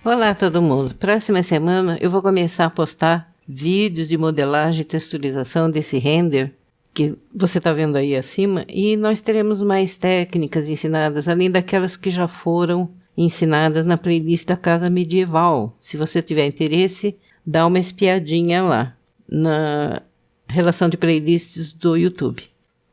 Olá todo mundo, próxima semana eu vou começar a postar vídeos de modelagem e texturização desse render que você está vendo aí acima, e nós teremos mais técnicas ensinadas, além daquelas que já foram ensinadas na playlist da Casa Medieval. Se você tiver interesse, dá uma espiadinha lá, na relação de playlists do YouTube,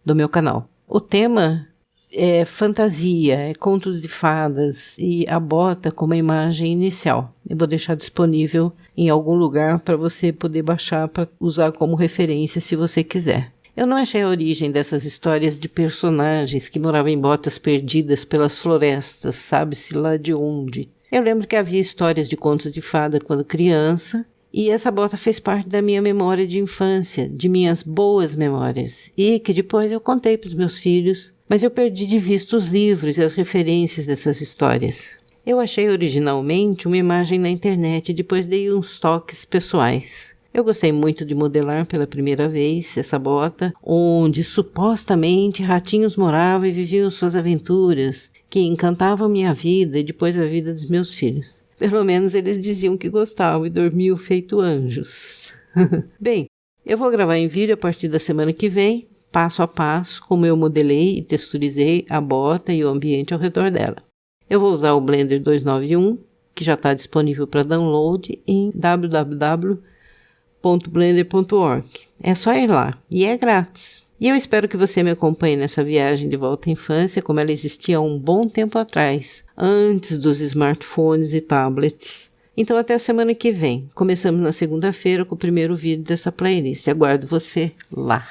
do meu canal. O tema é fantasia, é contos de fadas e a bota como a imagem inicial. Eu vou deixar disponível em algum lugar para você poder baixar para usar como referência se você quiser. Eu não achei a origem dessas histórias de personagens que moravam em botas perdidas pelas florestas, sabe-se lá de onde. Eu lembro que havia histórias de contos de fada quando criança, e essa bota fez parte da minha memória de infância, de minhas boas memórias, e que depois eu contei para os meus filhos, mas eu perdi de vista os livros e as referências dessas histórias. Eu achei originalmente uma imagem na internet e depois dei uns toques pessoais. Eu gostei muito de modelar pela primeira vez essa bota, onde supostamente ratinhos moravam e viviam suas aventuras, que encantavam minha vida e depois a vida dos meus filhos. Pelo menos eles diziam que gostavam e dormiam feito anjos. Bem, eu vou gravar em vídeo a partir da semana que vem, passo a passo, como eu modelei e texturizei a bota e o ambiente ao redor dela. Eu vou usar o Blender 291, que já está disponível para download em www.blender.org. É só ir lá, e é grátis. E eu espero que você me acompanhe nessa viagem de volta à infância, como ela existia há um bom tempo atrás, antes dos smartphones e tablets. Então até a semana que vem. Começamos na segunda-feira com o primeiro vídeo dessa playlist. Aguardo você lá.